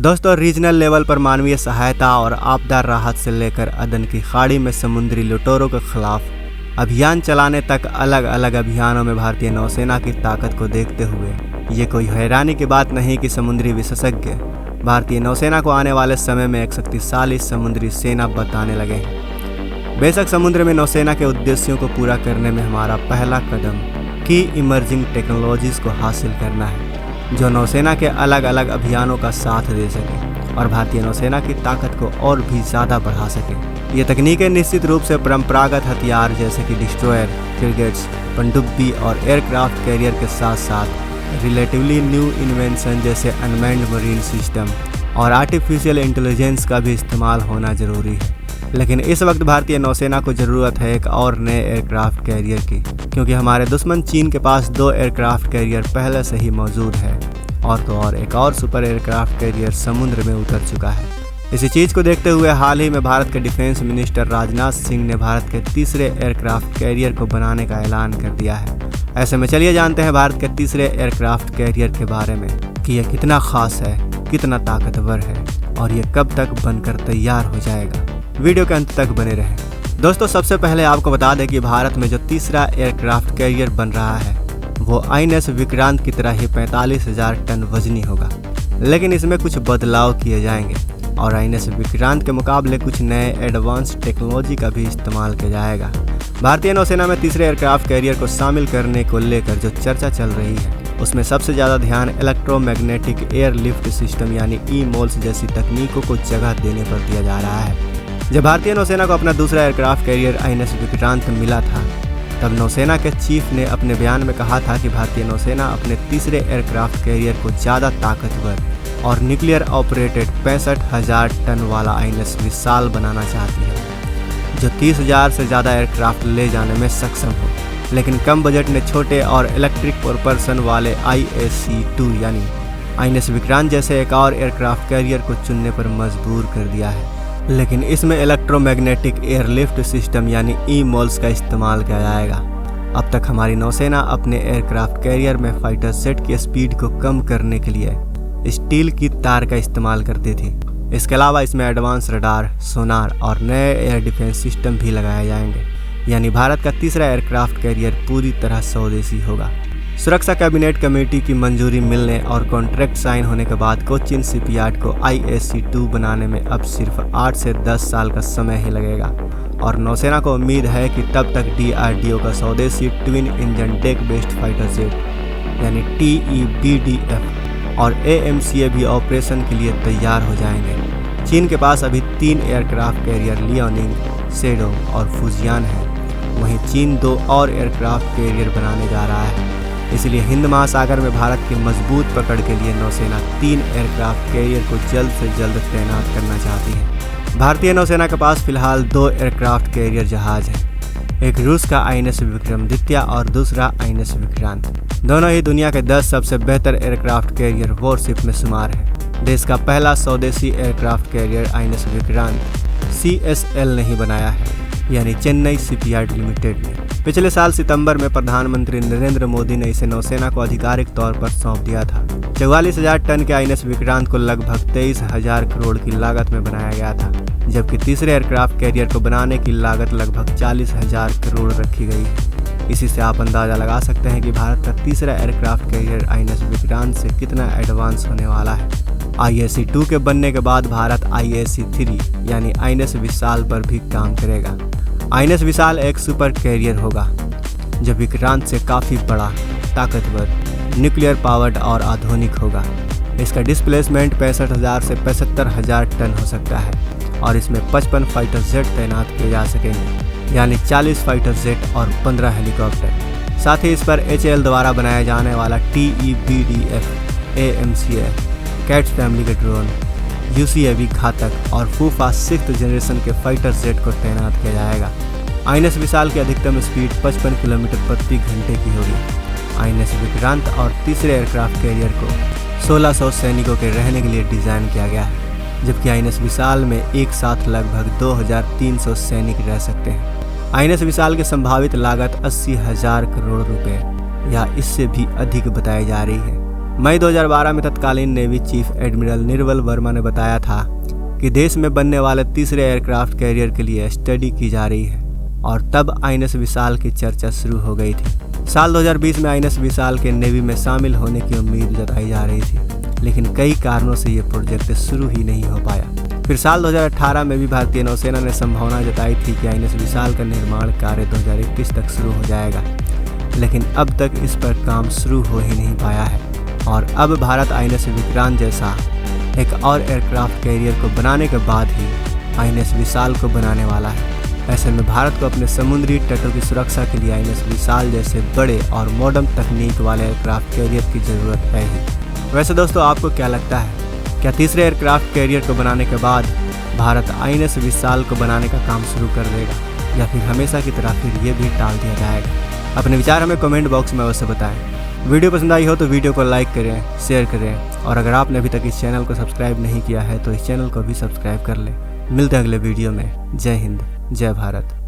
दोस्तों, regional level पर मानवीय सहायता और आपदा राहत से लेकर अदन की खाड़ी में समुद्री लुटेरों के खिलाफ अभियान चलाने तक अलग अलग अभियानों में भारतीय नौसेना की ताकत को देखते हुए ये कोई हैरानी की बात नहीं कि समुद्री विशेषज्ञ भारतीय नौसेना को आने वाले समय में एक शक्तिशाली समुद्री सेना बताने लगे हैं। बेशक समुद्र में नौसेना के उद्देश्यों को पूरा करने में हमारा पहला कदम की इमर्जिंग टेक्नोलॉजीज को हासिल करना है, जो नौसेना के अलग अलग अभियानों का साथ दे सके और भारतीय नौसेना की ताकत को और भी ज़्यादा बढ़ा सके। ये तकनीकें निश्चित रूप से परंपरागत हथियार जैसे कि डिस्ट्रॉयर, फ्रिगेट्स, पनडुब्बी और एयरक्राफ्ट कैरियर के साथ साथ रिलेटिवली न्यू इन्वेंशन जैसे अनमैन्ड मरीन सिस्टम और आर्टिफिशियल इंटेलिजेंस का भी इस्तेमाल होना जरूरी है। लेकिन इस वक्त भारतीय नौसेना को ज़रूरत है एक और नए एयरक्राफ्ट कैरियर की, क्योंकि हमारे दुश्मन चीन के पास 2 एयरक्राफ्ट कैरियर पहले से ही मौजूद है और तो और एक और सुपर एयरक्राफ्ट कैरियर समुद्र में उतर चुका है। इसी चीज़ को देखते हुए हाल ही में भारत के डिफेंस मिनिस्टर राजनाथ सिंह ने भारत के तीसरे एयरक्राफ्ट कैरियर को बनाने का ऐलान कर दिया है। ऐसे में चलिए जानते हैं भारत के तीसरे एयरक्राफ्ट कैरियर के बारे में कि यह कितना खास है, कितना ताकतवर है और ये कब तक बनकर तैयार हो जाएगा। वीडियो के अंत तक बने रहें। दोस्तों, सबसे पहले आपको बता दें कि भारत में जो तीसरा एयरक्राफ्ट कैरियर बन रहा है वो INS विक्रांत की तरह ही 45,000 टन वजनी होगा, लेकिन इसमें कुछ बदलाव किए जाएंगे और INS विक्रांत के मुकाबले कुछ नए एडवांस टेक्नोलॉजी का भी इस्तेमाल किया जाएगा। भारतीय नौसेना में तीसरे एयरक्राफ्ट कैरियर को शामिल करने को लेकर जो चर्चा चल रही है उसमें सबसे ज़्यादा ध्यान इलेक्ट्रोमैग्नेटिक एयर लिफ्ट सिस्टम यानी EMOLS जैसी तकनीकों को जगह देने पर दिया जा रहा है। जब भारतीय नौसेना को अपना दूसरा एयरक्राफ्ट कैरियर INS विक्रांत मिला था, तब नौसेना के चीफ ने अपने बयान में कहा था कि भारतीय नौसेना अपने तीसरे एयरक्राफ्ट कैरियर को ज़्यादा ताकतवर और न्यूक्लियर ऑपरेटेड 65,000 टन वाला INS विशाल बनाना चाहती है, जो 30,000 से ज़्यादा एयरक्राफ्ट ले जाने में सक्षम हो, लेकिन कम बजट ने छोटे और इलेक्ट्रिक प्रोपल्शन वाले IAC-2 यानी INS विक्रांत जैसे एक और एयरक्राफ्ट कैरियर को चुनने पर मजबूर कर दिया है। लेकिन इसमें इलेक्ट्रोमैग्नेटिक एयरलिफ्ट सिस्टम यानी EMOLS का इस्तेमाल किया जाएगा। अब तक हमारी नौसेना अपने एयरक्राफ्ट कैरियर में फाइटर जेट की स्पीड को कम करने के लिए स्टील की तार का इस्तेमाल करती थी। इसके अलावा इसमें एडवांस रडार, सोनार और नए एयर डिफेंस सिस्टम भी लगाए जाएंगे, यानी भारत का तीसरा एयरक्राफ्ट कैरियर पूरी तरह स्वदेशी होगा। सुरक्षा कैबिनेट कमेटी की मंजूरी मिलने और कॉन्ट्रैक्ट साइन होने के बाद कोचिन शिपयार्ड को IAC-2 बनाने में अब सिर्फ 8 से 10 साल का समय ही लगेगा और नौसेना को उम्मीद है कि तब तक DRDO का स्वदेशी twin engine deck based fighter jet यानी TEBDF और AMCA भी ऑपरेशन के लिए तैयार हो जाएंगे। चीन के पास अभी 3 एयरक्राफ्ट कैरियर लियोनिंग, शेडोंग और फुजियान है। वहीं चीन 2 और एयरक्राफ्ट कैरियर बनाने जा रहा है। इसलिए हिंद महासागर में भारत की मजबूत पकड़ के लिए नौसेना 3 एयरक्राफ्ट कैरियर को जल्द से जल्द तैनात करना चाहती है। भारतीय नौसेना के पास फिलहाल 2 एयरक्राफ्ट कैरियर जहाज हैं, एक रूस का INS विक्रमादित्य और दूसरा INS विक्रांत। दोनों ही दुनिया के 10 सबसे बेहतर एयरक्राफ्ट कैरियर वॉरशिप में शुमार है। देश का पहला स्वदेशी aircraft carrier INS Vikrant CSL ने ही बनाया है, यानी चेन्नई शिपयार्ड लिमिटेड ने। पिछले साल सितंबर में प्रधानमंत्री नरेंद्र मोदी ने इसे नौसेना को आधिकारिक तौर पर सौंप दिया था। 44,000 टन के INS विक्रांत को लगभग 23,000 करोड़ की लागत में बनाया गया था, जबकि तीसरे एयरक्राफ्ट कैरियर को बनाने की लागत लगभग 40,000 करोड़ रखी गई है। इसी से आप अंदाज़ा लगा सकते हैं कि भारत का तीसरा एयरक्राफ्ट कैरियर INS विक्रांत से कितना एडवांस होने वाला है। IAC-2 के बनने के बाद भारत IAC-3 यानी INS विशाल पर भी काम करेगा। INS विशाल एक सुपर कैरियर होगा जो विक्रांत से काफ़ी बड़ा, ताकतवर, न्यूक्लियर पावर्ड और आधुनिक होगा। इसका डिस्प्लेसमेंट 65,000 से 75,000 टन हो सकता है और इसमें 55 फाइटर जेट तैनात किए जा सकेंगे, यानी 40 फाइटर जेट और 15 हेलीकॉप्टर। साथ ही इस पर HAL द्वारा बनाया जाने वाला TEBDF, AMCA, कैट्स फैमिली के ड्रोन, UCAV घातक और फूफा 6th जनरेशन के फाइटर जेट को तैनात किया जाएगा। INS विशाल की अधिकतम स्पीड 55 किलोमीटर प्रति घंटे की होगी। INS विक्रांत और तीसरे एयरक्राफ्ट कैरियर को 1600 सैनिकों के रहने के लिए डिज़ाइन किया गया है, जबकि INS विशाल में एक साथ लगभग 2,300 सैनिक रह सकते हैं। INS विशाल की संभावित लागत 80,000 करोड़ रुपए या इससे भी अधिक बताई जा रही है। मई 2012 में तत्कालीन navy chief admiral Nirmal Verma ने बताया था कि देश में बनने वाले तीसरे एयरक्राफ्ट कैरियर के लिए स्टडी की जा रही है और तब आईएनएस विशाल की चर्चा शुरू हो गई थी। साल 2020 में आईएनएस विशाल के नेवी में शामिल होने की उम्मीद जताई जा रही थी, लेकिन कई कारणों से ये प्रोजेक्ट शुरू ही नहीं हो पाया। फिर साल 2018 में भी भारतीय नौसेना ने संभावना जताई थी कि आईएनएस विशाल का निर्माण कार्य 2021 तक शुरू हो जाएगा, लेकिन अब तक इस पर काम शुरू हो ही नहीं पाया है। और अब भारत आईएनएस विक्रांत जैसा एक और एयरक्राफ्ट कैरियर को बनाने के बाद ही आईएनएस विशाल को बनाने वाला है। ऐसे में भारत को अपने समुद्री तटों की सुरक्षा के लिए आईएनएस विशाल जैसे बड़े और मॉडर्न तकनीक वाले एयरक्राफ्ट कैरियर की ज़रूरत है ही। वैसे दोस्तों, आपको क्या लगता है, क्या तीसरे एयरक्राफ्ट कैरियर को बनाने के बाद भारत आईएनएस विशाल को बनाने का काम शुरू कर देगा, या फिर हमेशा की तरह फिर ये भी टाल दिया जाएगा? अपने विचार हमें कमेंट बॉक्स में अवश्य बताएं। वीडियो पसंद आई हो तो वीडियो को लाइक करें, शेयर करें, और अगर आपने अभी तक इस चैनल को सब्सक्राइब नहीं किया है तो इस चैनल को भी सब्सक्राइब कर लें। मिलते हैं अगले वीडियो में। जय हिंद, जय भारत।